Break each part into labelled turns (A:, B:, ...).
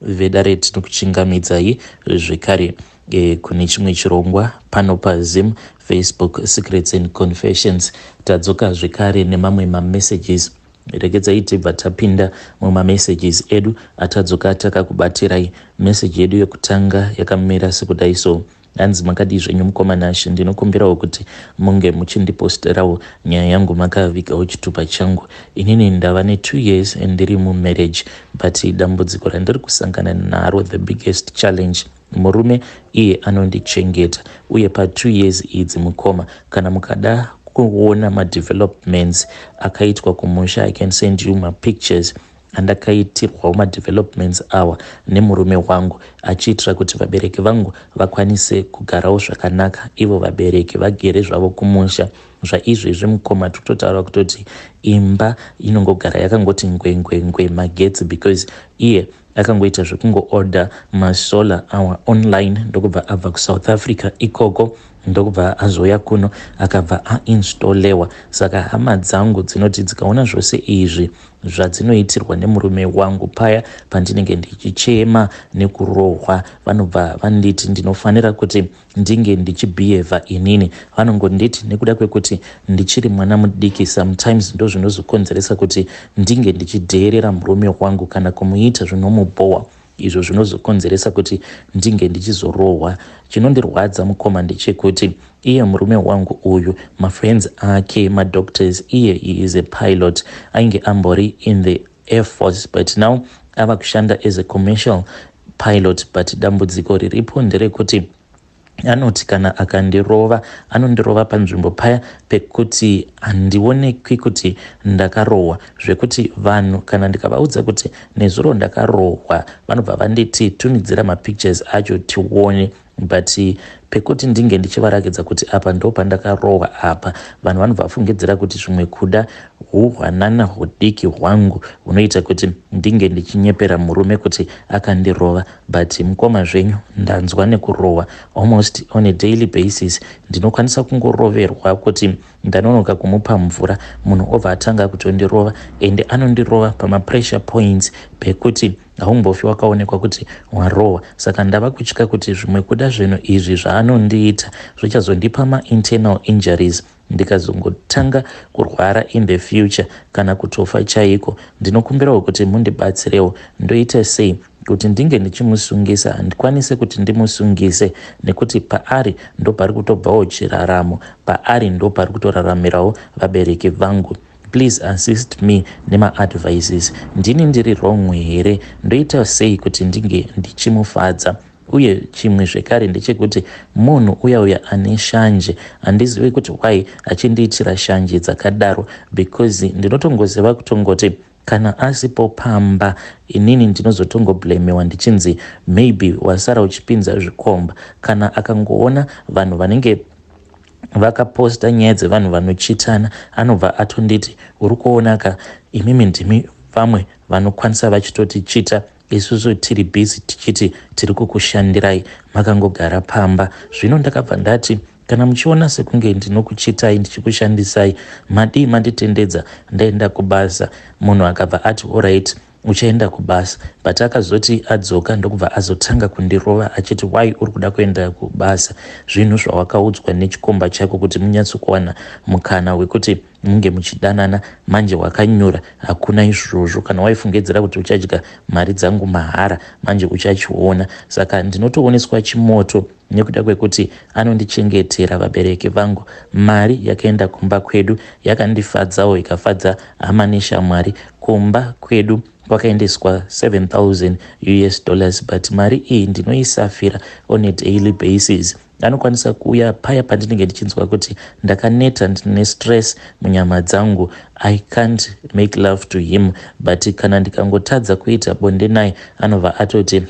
A: vedare tinokuchingamidzai zvekare kune chimwe chirongwa pano paZim, Facebook, Secrets and Confessions. Tadzoka zvekare nemamwe mamessages. Regedzai tibva tapinda mumamessages edu atadzoka takakubatirai. Message yedu yekutanga yakamira sekudai so: hanzi makadi zvenyu mukomana Ashe, ndinokumbirawo kuti munge muchindiposterawo nyaya yangu makavigawo chitupa changu. Inini ndava ne2 years ndiri mumarriage, but dambudziko randiri kusangana naro, the biggest challenge, murume iye anondichengeta, uye pa2 years idzi mukoma, kana mukada kuona madevelopments akaitwa kumusha, I can send you my pictures andakaitirwawo madevelopments awa nemurume wangu, achiitira kuti vabereki vangu vakwanise kugarawo zvakanaka, ivo vabereki vagere zvavo kumusha. Zvaizvezvi mukoma tototaura kutoti imba inongogara yakangoti ngwengwengwe magetsi, because iye akangoita zvekungo-order masolar awa online ndokubva abva kuSouth Africa ikoko, ndokubva azoya kuno akabva ainstolewa. Saka hama dzangu dzinoti dzikaona zvose izvi zvadzinoitirwa nemurume wangu paya pandinenge ndichichema nekurohwa, vanobva vanditi ndinofanira kuti ndinge ndichibehave inini. Vanongonditi nekuda kwekuti ndichiri mwana mudiki, sometimes ndo zvinozokonzeresa kuti ndinge ndichidheerera murume wangu kana kumuita zvinomubowa, izvo zvinozokonzeresa kuti ndinge ndichizorohwa. Chinondirwadza mukoma ndechekuti iye murume wangu uyu, mafriends ake madoctors, iye he is a pilot, ainge ambori in the Air Force, but now ava kushanda as a commercial pilot. But dambudziko riripo nderekuti anoti kana akandirova anondirova panzvimbo paya pekuti handionekwi kuti ndakarohwa, zvekuti vanhu kana ndikavaudza kuti nezuro ndakarohwa vanobva vanditi tumidzira mapictures acho tione, but pekuti ndinge ndichivarakidza kuti apa ndo pandakarohwa apa, vanhu vanobva vafungidzira kuti zvimwe kuda hwanana hudiki hwangu hunoita kuti ndinge ndichinyepera murume kuti akandirova. But mukoma zvenyu, ndanzwa nekurohwa almost on a daily basis. Ndinokwanisa kungoroverwa kuti ndanonoka kumupa mvura, munhu obva atanga kutondirova, ende anondirova pamapressure points pekuti haumbofi wakaonekwa kuti warohwa. Saka ndava kutya kuti zvimwe kuda zvinhu izvi zvaanondiita zvichazondipa ma-internal injuries, ndikazongotanga kurwara in the future kana kutofa chaiko. Ndinokumbirawo kuti mundibatsirewo, ndoita sei kuti ndinge ndichimusungisa, handikwanise kuti ndimusungise nekuti paari ndo pari kutobvawo chiraramo, paari ndo pari kutoraramirawo vabereki vangu. Please assist me nema-advices. Ndini ndiri wrong here? Ndoita sei kuti ndinge ndichimufadza? Uye chimwe zvekare ndechekuti munhu uya ane shanje, handizivi kuti why achindiitira shanje dzakadaro, because ndinotongoziva kutongoti kana asipo pamba inini ndinozotongoblemewa ndichinzi maybe wasara uchipinza zvikomba. Kana akangoona vanhu vanenge vakaposta nyaya dzevanhu vanochitana, anobva atonditi uri kuonaka, imimi ndimi vamwe vanokwanisa vachitotichita, isusu tiri busy tichiti tiri kukushandirai, makangogara pamba. Zvino ndakabva ndati kana muchiona sekunge ndinokuchitai ndichikushandisai, madii manditendedza ndaenda kubasa. Munhu akabva ati alright, uchaenda kubasa, but akazoti adzoka ndokubva azotanga kundirova achiti why uri kuda kuenda kubasa, zvinhu zvawakaudzwa nechikomba chako kuti munyatsokuwana mukana wekuti munge muchidanana, manje wakanyura, hakuna izvozvo. Kana waifungidzira kuti uchadya mari dzangu mahara, manje uchachiona. Saka ndinotooneswa chimoto nekuda kwekuti anondichengetera vabereki vangu. Mari yakaenda kumba kwedu yakandifadzawo ikafadza hama neshamwari. Kumba kwedu kwakaendeswa $7,000, but mari iyi ndinoisafira on a daily basis. Anokwanisa kuuya paya pandinenge ndichinzwa kuti ndakaneta, ndine stress munyama dzangu, I can't make love to him, but kana ndikangotadza kuita bonde naye anobva atoti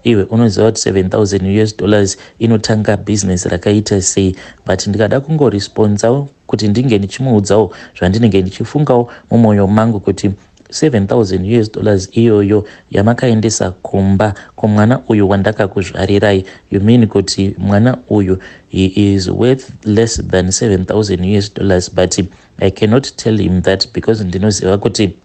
A: iwe unoziva kuti $7,000 inotanga business rakaita sei. But ndikada kungoresponsawo kuti ndinge ndichimuudzawo zvandinenge ndichifungawo mumwoyo mangu kuti $7,000 iyoyo yamakaendesa kumba kwamwana uyu wandakakuzvarirai, you mean kuti mwana uyu he is worth less than $7,000, but I cannot tell him that because ndinoziva kuti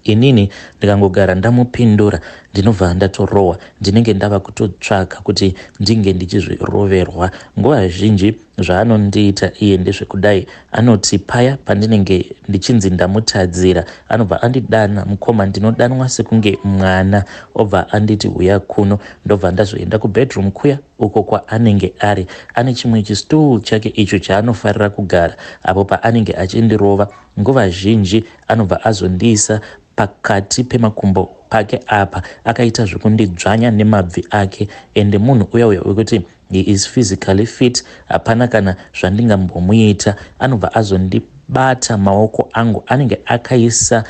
A: inini ndikangogara ndamupindura ndinobva ndatorohwa, ndinenge ndava kutotsvaka kuti ndinge ndichizviroverwa. Nguva zhinji zvaanondiita iye ndezvekudai, anoti paya pandinenge ndichinzi ndamutadzira anobva andidana mukoma, ndinodanwa sekunge mwana, obva anditi uya kuno, ndobva ndazoenda kubedroom kuya uko kwaanenge ari. Ane chimwe chistool chake icho chaanofarira kugara apo paanenge achindirova. Nguva zhinji anobva azondiisa pakati pemakumbo pake apa, akaita zvekundidzvanya nemabvi ake, ende munhu uya wekuti he is physically fit, hapana kana zvandingambomuita. Anobva azondibata maoko angu, anenge akaisa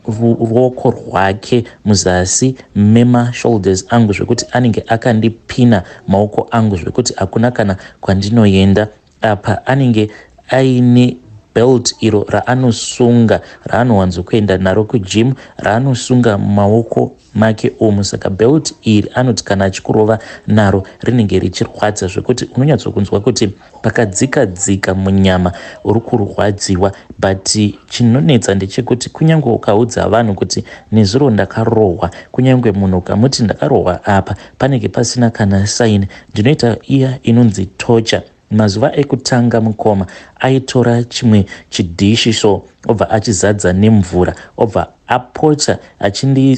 A: ruoko rwake muzasi mema-shoulders angu zvekuti anenge akandipina maoko angu zvekuti hakuna kana kwandinoenda. Apa anenge aine belt iro raanosunga, raanowanzokuenda naro kujim, raanosunga maoko make omu. Saka belt iri anoti kana achikurova naro rinenge richirwadza zvekuti unonyatsokunzwa kuti pakadzika munyama uri kurwadziwa. But chinonetsa ndechekuti kunyange ukaudza vanhu kuti nezuro ndakarohwa, kunyange munhu ukamuti ndakarohwa apa, panenge pasina kana saini, ndinoita iya inonzi torture. Mazuva ekutanga mukoma aitora chimwe chidhishi so obva achizadza nemvura, obva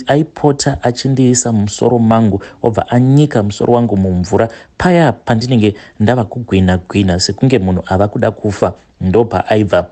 A: aipota achindiisa musoro mangu, obva anyika musoro wangu mumvura. Paya pandinenge ndava kugwina sekunge munhu ava kuda kufa, ndopa aibva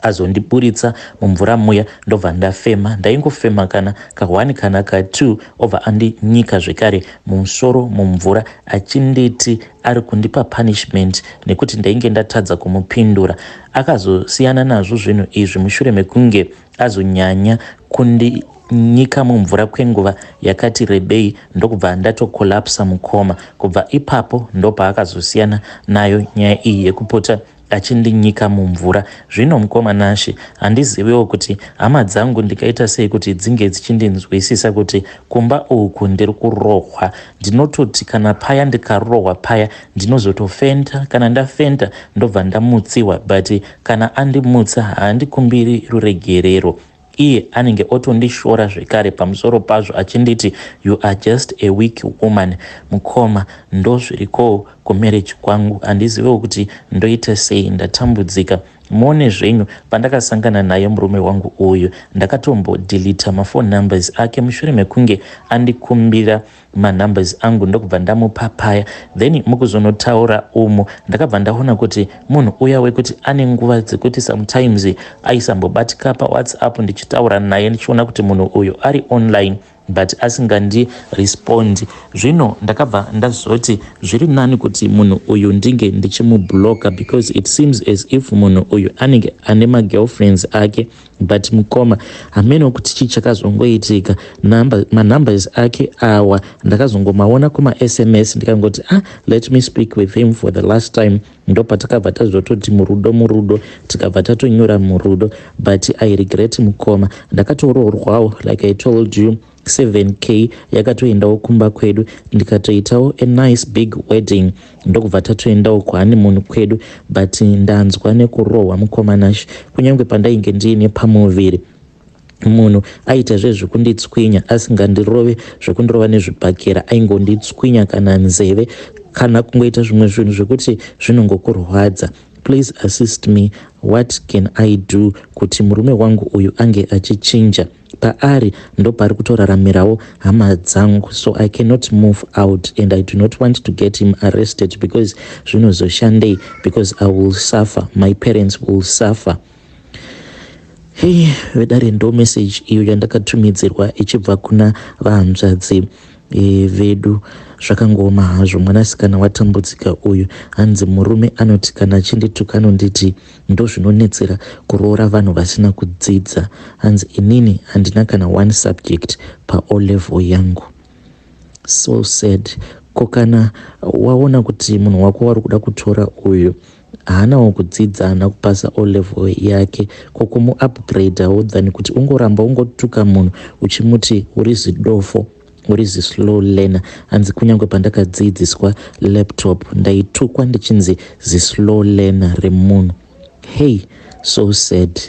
A: azondiburitsa mumvura muya, ndobva ndafema. Ndaingofema kana ka1 kana ka2, obva andinyika zvekare mumusoro mumvura, achinditi ari kundipa punishment nekuti ndainge ndatadza kumupindura. Akazosiyana nazvo zvinhu izvi mushure mekunge azonyanya kundinyika mumvura kwenguva yakati rebei, ndokubva ndatokolapsa mukoma. Kubva ipapo ndopa akazosiyana nayo nyaya iyi yekupota achindinyika mumvura. Zvino mukoma Nashe, handiziviwo kuti hama dzangu ndikaita sei kuti dzinge dzichindinzwisisa kuti kumba uku ndiri kurohwa. Ndinototi kana paya ndikarohwa paya ndinozotofenda, kana ndafenda ndobva ndamutsiwa, but kana andimutsa haandikumbiri ruregerero. Iye anenge otondishora zvekare pamusoro pazvo achinditi you are just a weak woman. Mukoma, ndo zviriko kumarriage kwangu, handizivewo kuti ndoita sei, ndatambudzika. Muone zvenyu, pandakasangana naye murume wangu uyu ndakatombodhilita mafone numbers ake mushure mekunge andikumbira manumbers angu, ndokubva ndamupa paya. Then mukuzonotaura umu ndakabva ndaona kuti munhu uya wekuti ane nguva dzekuti sometimes aisambobatika paWhatsApp ndichitaura naye ndichiona kuti munhu uyu ari online but asingandi respond. Zvino ndakabva ndazoti zviri nani kuti munhu uyu ndinge ndichimubloka, because it seems as if munhu uyu anenge ane magirlfriends ake. But mukoma, hameno kuti chii chakazongoitika, manumbers ake awa ndakazongomaona kuma-SMS, ndikangoti let me speak with him for the last time. Ndopa takabva tazototi murudo tikabva tatonyora murudo. But I regret mukoma, ndakatorohwawo like I told you 7k yakatoendawo kumba kwedu, ndikatoitawo a nice big wedding, ndokubva tatoendawo kuhoneymoon kwedu. But ndanzwa nekurohwa mukoma Nashe, kunyange pandainge ndiine pamuviri munhu aita zvezvekunditswinya asingandirove zvekundirova nezvibhakera, aingonditswinya kana nzeve kana kungoita zvimwe zvinhu zvekuti zvinongokurwadza. Please assist me, what can I do kuti murume wangu uyu ange achichinja? Paari ndo pari kutoraramirawo hama dzangu, so I cannot move out and I do not want to get him arrested because zvinozoshandei, because I will suffer, my parents will suffer. Hey, vedare ndo message iyo yandakatumidzirwa ichibva kuna vahanzvadzi vedu. Zvakangoma hazvo, mwanasikana watambudzika uyu. Hanzi murume anoti kana achindituka anonditi ndo zvinonetsera kuroora vanhu vasina kudzidza. Hanzi inini handina kana one subject pa-O level yangu. So sad. Ko kana waona kuti munhu wako wari kuda kutora uyu haanawo kudzidza, haana kupasa O level yake, kokumuupgradeawo than kuti ungoramba ungotuka munhu uchimuti uri zidofo, uri zislow learner. Hanzi kunyange pandakadzidziswa laptop ndaitukwa ndichinzi zislow learner remunhu. Hey, so sad.